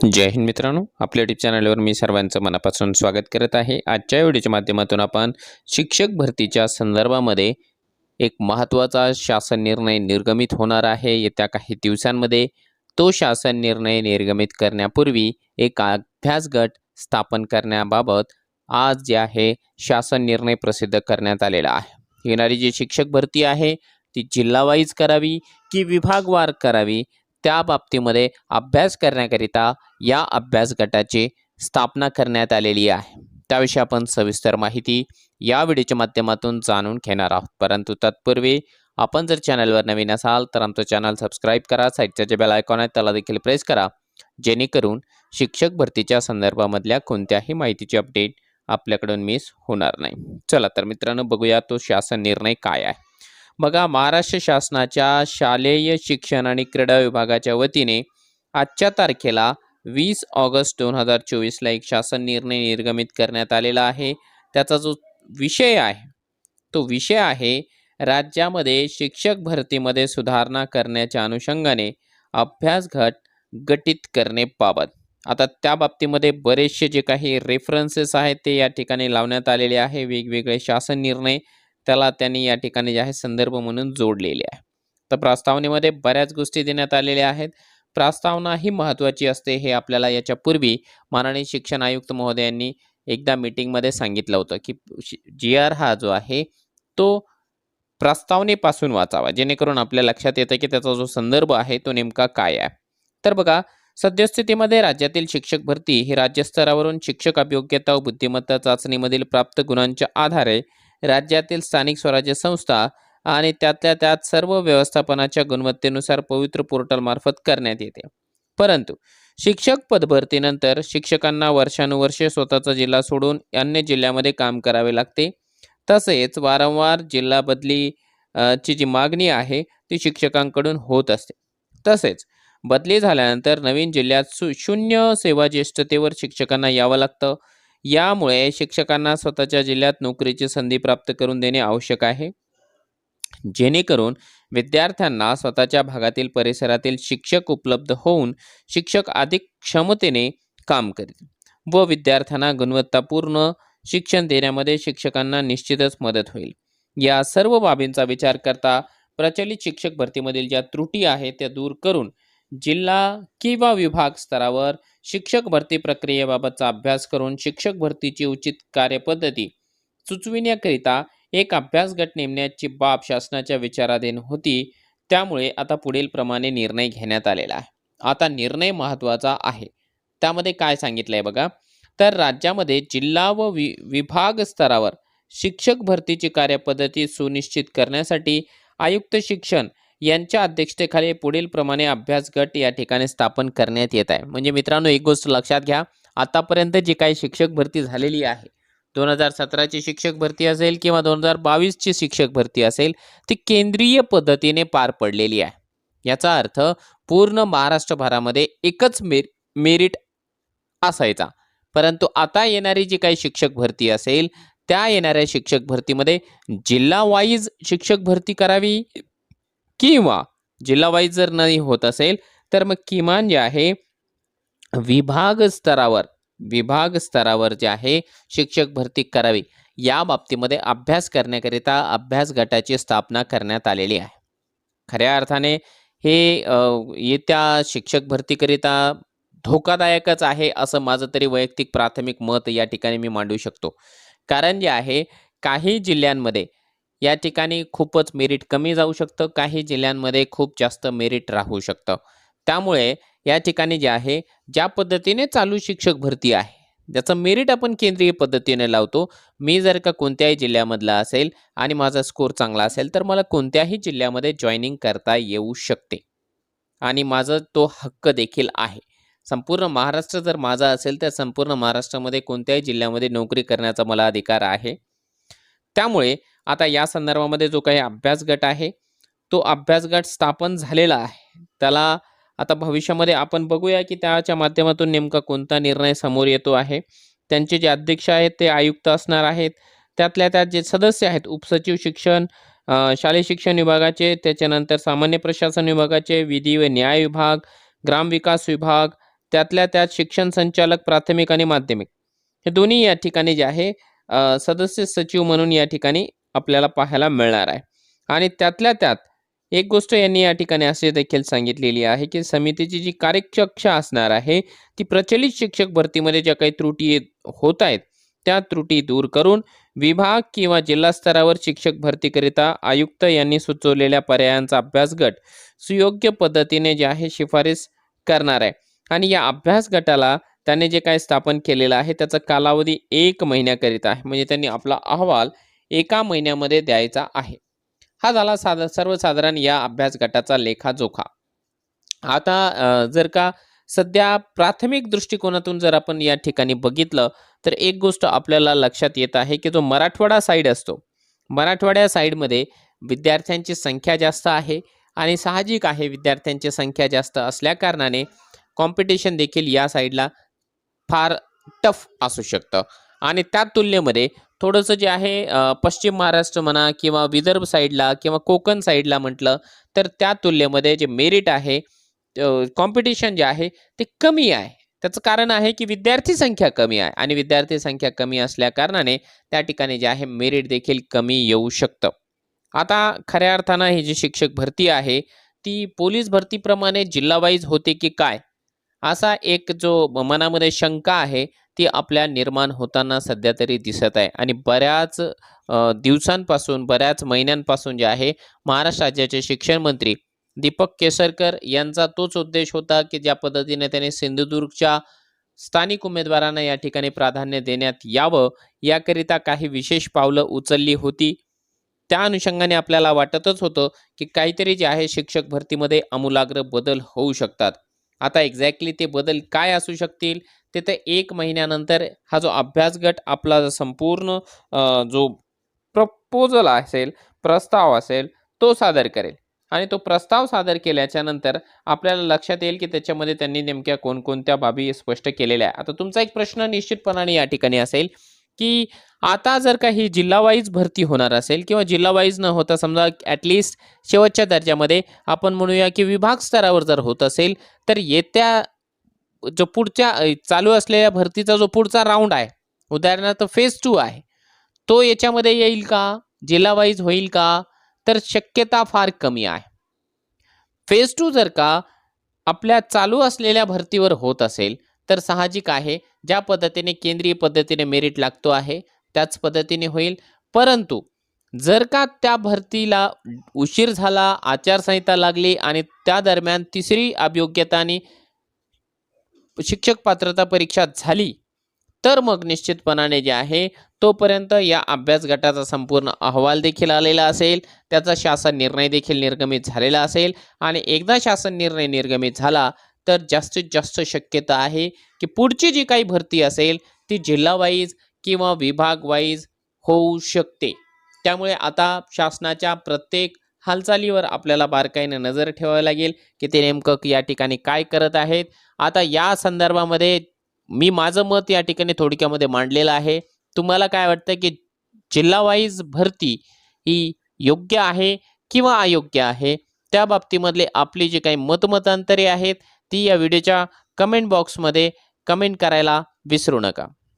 जय हिंद मित्रांनो, आपल्या यूट्यूब चॅनलवर मी सर्वांचं मनापासून स्वागत करत आहे। आजच्या व्हिडिओच्या माध्यमातून आपण शिक्षक भरतीच्या संदर्भामध्ये एक महत्त्वाचा शासन निर्णय निर्गमित होणार आहे येत्या काही दिवसांमध्ये। तो शासन निर्णय निर्गमित करण्यापूर्वी एक अभ्यास गट स्थापन करण्याबाबत आज जे आहे शासन निर्णय प्रसिद्ध करण्यात आलेला आहे। येणारी जी शिक्षक भरती आहे ती जिल्हावाईज करावी की विभागवार करावी, त्या बाबतीमध्ये अभ्यास करण्याकरिता या अभ्यास गटाची स्थापना करण्यात आलेली आहे। त्याविषयी आपण सविस्तर माहिती या व्हिडिओच्या माध्यमातून जाणून घेणार आहोत। परंतु तत्पूर्वी आपण जर चॅनलवर नवीन असाल तर आमचं चॅनल सबस्क्राईब करा, साईडचा जे बेल आयकॉन आहे त्याला देखील प्रेस करा, जेणेकरून शिक्षक भरतीच्या संदर्भामधल्या कोणत्याही माहितीची अपडेट आपल्याकडून मिस होणार नाही। चला तर मित्रांनो, बघूया तो शासन निर्णय काय आहे। बघा, महाराष्ट्र शासनाच्या शालेय शिक्षण आणि क्रीडा विभागाच्या वतीने आजच्या तारखेला 20 ऑगस्ट 2024 ला एक शासन निर्णय निर्गमित करण्यात आलेला आहे। त्याचा जो विषय आहे तो विषय आहे राज्यामध्ये शिक्षक भरतीमध्ये सुधारणा करण्याच्या अनुषंगाने अभ्यास गट गठीत करण्याबाबत। आता त्या बाबतीमध्ये बरेचसे जे काही रेफरन्सेस आहेत ते या ठिकाणी लावण्यात आलेले आहे। वेगवेगळे शासन निर्णय त्याला त्यांनी या ठिकाणी जे आहे संदर्भ म्हणून जोडलेले आहे। तर प्रस्तावनेमध्ये बऱ्याच गोष्टी देण्यात आलेल्या आहेत। प्रस्तावना ही महत्त्वाची असते हे आपल्याला याच्यापूर्वी माननीय शिक्षण आयुक्त महोदयांनी एकदा मीटिंगमध्ये सांगितलं होतं की GR हा जो आहे तो प्रस्तावनेपासून वाचावा, जेणेकरून आपल्या लक्षात येतं की त्याचा जो संदर्भ आहे तो नेमका काय आहे। तर बघा, सद्यस्थितीमध्ये राज्यातील शिक्षक भरती ही राज्यस्तरावरून शिक्षक अभियोग्यता व बुद्धिमत्ता चाचणीमधील प्राप्त गुणांच्या आधारे राज्यातील स्थानिक स्वराज्य संस्था आणि त्यातल्या त्यात सर्व व्यवस्थापनाच्या गुणवत्तेनुसार पवित्र पोर्टल मार्फत करण्यात येते। परंतु शिक्षक पदभरतीनंतर शिक्षकांना वर्षानुवर्षे स्वतःचा जिल्हा सोडून अन्य जिल्ह्यामध्ये काम करावे लागते। तसेच वारंवार जिल्हा बदली ची जी मागणी आहे ती शिक्षकांकडून होत असते। तसेच बदली झाल्यानंतर नवीन जिल्ह्यात शून्य सेवा ज्येष्ठतेवर शिक्षकांना यावं लागतं। यामुळे शिक्षकांना स्वतःच्या जिल्ह्यात नोकरीची संधी प्राप्त करून देणे आवश्यक आहे, जेणेकरून विद्यार्थ्यांना स्वतःच्या भागातील परिसरातील शिक्षक उपलब्ध होऊन शिक्षक अधिक क्षमतेने काम करतील व विद्यार्थ्यांना गुणवत्तापूर्ण शिक्षण देण्यामध्ये शिक्षकांना निश्चितच मदत होईल। या सर्व बाबींचा विचार करता प्रचलित शिक्षक भरतीमधील ज्या त्रुटी आहेत त्या दूर करून जिल्हा किंवा विभाग स्तरावर शिक्षक भरती प्रक्रियेबाबतचा अभ्यास करून शिक्षक भरतीची उचित कार्यपद्धती सुचविण्याकरिता एक अभ्यास गट नेमण्याची बाब शासनाच्या विचाराधीन होती। त्यामुळे आता पुढील प्रमाणे निर्णय घेण्यात आलेला आहे। आता निर्णय महत्त्वाचा आहे। त्यामध्ये काय सांगितलंय बघा, तर राज्यामध्ये जिल्हा व विभाग स्तरावर शिक्षक भरतीची कार्यपद्धती सुनिश्चित करण्यासाठी आयुक्त शिक्षण यांच्या अध्यक्षतेखाली पुढील प्रमाणे अभ्यास गट या ठिकाणी स्थापन करण्यात येत आहे। म्हणजे मित्रांनो, एक गोष्ट लक्षात घ्या, आतापर्यंत जी काही शिक्षक भरती झालेली आहे, 2017 ची शिक्षक भरती असेल किंवा 2022 ची शिक्षक भरती असेल, ती केंद्रीय पद्धतीने पार पडलेली आहे। याचा अर्थ पूर्ण महाराष्ट्रभरामध्ये एकच मेरिट असायचा। परंतु आता येणारी जी काही शिक्षक भरती असेल त्या येणाऱ्या शिक्षक भरतीमध्ये जिल्हा वाईज शिक्षक भरती करावी किंवा जिल्हा वाईज जर नाही होत असेल तर मग किमान जे आहे विभाग स्तरावर जे आहे शिक्षक भरती करावी, या बाबतीमध्ये अभ्यास करण्याकरिता अभ्यास गटाची स्थापना करण्यात आलेली आहे। खऱ्या अर्थाने हे येत्या शिक्षक भरतीकरिता धोकादायकच आहे असं माझं तरी वैयक्तिक प्राथमिक मत या ठिकाणी मी मांडू शकतो। कारण जे आहे काही जिल्ह्यांमध्ये या ठिकाणी खूपच मेरिट कमी जाऊ शकतं, काही जिल्ह्यांमध्ये खूप जास्त मेरिट राहू शकतं। त्यामुळे या ठिकाणी जे आहे ज्या पद्धतीने चालू शिक्षक भरती आहे ज्याचं मेरिट आपण केंद्रीय पद्धतीने लावतो, मी जर का कोणत्याही जिल्ह्यामधला असेल आणि माझा स्कोर चांगला असेल तर मला कोणत्याही जिल्ह्यामध्ये जॉईनिंग करता येऊ शकते आणि माझा तो हक्क देखील आहे। संपूर्ण महाराष्ट्र जर माझा असेल तर संपूर्ण महाराष्ट्रामध्ये कोणत्याही जिल्ह्यामध्ये नोकरी करण्याचा मला अधिकार आहे। त्यामुळे आता या संदर्भामध्ये जो काही अभ्यास गट आहे तो अभ्यास गट स्थापन झालेला आहे। त्याला आता भविष्यामध्ये आपण बघूया की त्याच्या माध्यमातून नेमका कोणता निर्णय समोर येतो आहे। त्यांचे जे अध्यक्ष आहेत ते आयुक्त असणार आहेत। त्यातल्या त्यात जे सदस्य आहेत उपसचिव शिक्षण, शालेय शिक्षण विभागाचे, त्याच्यानंतर सामान्य प्रशासन विभागाचे, विधी व न्याय विभाग, ग्रामविकास विभाग, त्यातल्या त्यात शिक्षण संचालक प्राथमिक आणि माध्यमिक हे दोन्ही या ठिकाणी जे आहे सदस्य सचिव म्हणून या ठिकाणी आपल्याला पाहायला मिळणार आहे. आणि त्यातल्या त्यात एक गोष्ट यांनी या ठिकाणी असे देखील सांगितलेली आहे की समितीची जी कार्यकक्षा असणार आहे ती प्रचलित शिक्षक भरतीमध्ये ज्या काही त्रुटी होत आहेत त्या त्रुटी दूर करून विभाग किंवा जिल्हा स्तरावर शिक्षक भरतीकरिता आयुक्त यांनी सुचवलेल्या पर्यायांचा अभ्यास गट सुयोग्य पद्धतीने जे आहे शिफारस करणार आहे. आणि या अभ्यास गटाला त्याने जे काय स्थापन केलेलं आहे त्याचा कालावधी 1 महिन्याकरिता आहे. म्हणजे त्यांनी आपला अहवाल 1 महिन्यामध्ये द्यायचा आहे. हा झाला सर्वसाधारण या अभ्यास गटाचा लेखाजोखा. आता जर का सध्या प्राथमिक दृष्टिकोनातून जर आपण या ठिकाणी बघितलं तर एक गोष्ट आपल्याला लक्षात येत आहे की जो मराठवाडा साईड असतो, मराठवाड्या साईडमध्ये विद्यार्थ्यांची संख्या जास्त आहे आणि साहजिक आहे विद्यार्थ्यांची संख्या जास्त असल्या कारणाने कॉम्पिटिशन देखील या साईडला फार टफ असू शकतं. आणि त्या तुलनेमध्ये थोडंसं जे आहे पश्चिम महाराष्ट्र म्हणा किंवा विदर्भ साईडला किंवा कोकण साईडला म्हटलं तर त्या तुलनेमध्ये जे मेरिट आहे कॉम्पिटिशन जे आहे ते कमी आहे. त्याचं कारण आहे की विद्यार्थी संख्या कमी आहे आणि विद्यार्थी संख्या कमी असल्या कारणाने त्या ठिकाणी जे आहे मेरिट देखील कमी येऊ शकतं. आता खऱ्या अर्थानं ही जी शिक्षक भरती आहे ती पोलीस भरतीप्रमाणे जिल्हावाईज होते की काय, असा एक जो मनामध्ये शंका आहे ती आपल्या निर्माण होताना सध्या तरी दिसत आहे. आणि बऱ्याच दिवसांपासून बऱ्याच महिन्यांपासून जे आहे महाराष्ट्र राज्याचे शिक्षण मंत्री दीपक केसरकर यांचा तोच उद्देश होता की ज्या पद्धतीने त्याने सिंधुदुर्गच्या स्थानिक उमेदवारांना या ठिकाणी प्राधान्य देण्यात यावं याकरिता काही विशेष पावलं उचलली होती. त्या अनुषंगाने आपल्याला वाटतच होतं की काहीतरी जे आहे शिक्षक भरतीमध्ये आमूलाग्र बदल होऊ शकतात. आता एक्झॅक्टली ते बदल काय असू शकतील ते तर 1 महिन्यानंतर हा जो अभ्यास गट आपला संपूर्ण जो प्रपोजल असेल, प्रस्ताव असेल तो सादर करेल. आणि तो प्रस्ताव सादर केल्याच्या नंतर आपल्याला लक्षात येईल की त्याच्यामध्ये त्यांनी नेमक्या कोणकोणत्या बाबी स्पष्ट केलेल्या आहे. आता तुमचा एक प्रश्न निश्चितपणाने या ठिकाणी असेल की आता जर का ही जिल्हावाईज भरती होणार असेल किंवा जिल्हावाईज न होता समजा ॲटलिस्ट शेवटच्या दर्जामध्ये आपण म्हणूया की विभाग स्तरावर जर होत असेल तर येत्या जो पुढच्या चालू असलेल्या भरतीचा जो पुढचा राऊंड आहे, उदाहरणार्थ फेज 2 आहे, तो याच्यामध्ये येईल का, जिल्हावाईज होईल का, तर शक्यता फार कमी आहे. फेज 2 जर का आपल्या चालू असलेल्या भरतीवर होत असेल तर साहजिक आहे ज्या पद्धतीने केंद्रीय पद्धतीने मेरिट लागतो आहे त्याच पद्धतीने होईल. परंतु जर का त्या भरतीला उशीर झाला, आचारसंहिता लागली आणि त्या दरम्यान तिसरी अभियोग्यता आणि शिक्षक पात्रता परीक्षा झाली तर मग निश्चितपणाने जे आहे तोपर्यंत या अभ्यास गटाचा संपूर्ण अहवाल देखील आलेला असेल, त्याचा शासन निर्णय देखील निर्गमित झालेला असेल आणि एकदा शासन निर्णय निर्गमित झाला तर जास्तीत जास्त शक्यता आहे की पुढची जी काही भरती असेल ती जिल्हावाईज किंवा विभाग वाईज होऊ शकते. त्यामुळे आता शासनाच्या प्रत्येक हालचालीवर आपल्याला बारकाईने नजर ठेवावी लागेल की ते नेमकं या ठिकाणी काय करत आहेत. आता या संदर्भामध्ये मी माझं मत या ठिकाणी थोडक्यामध्ये मांडलेलं आहे. तुम्हाला काय वाटतं की जिल्हावाईज भरती ही योग्य आहे किंवा अयोग्य आहे, त्या बाबतीमधले आपली जी काही मतमतांतरे आहेत ती या व्हिडिओच्या कमेंट बॉक्समध्ये कमेंट करायला विसरू नका.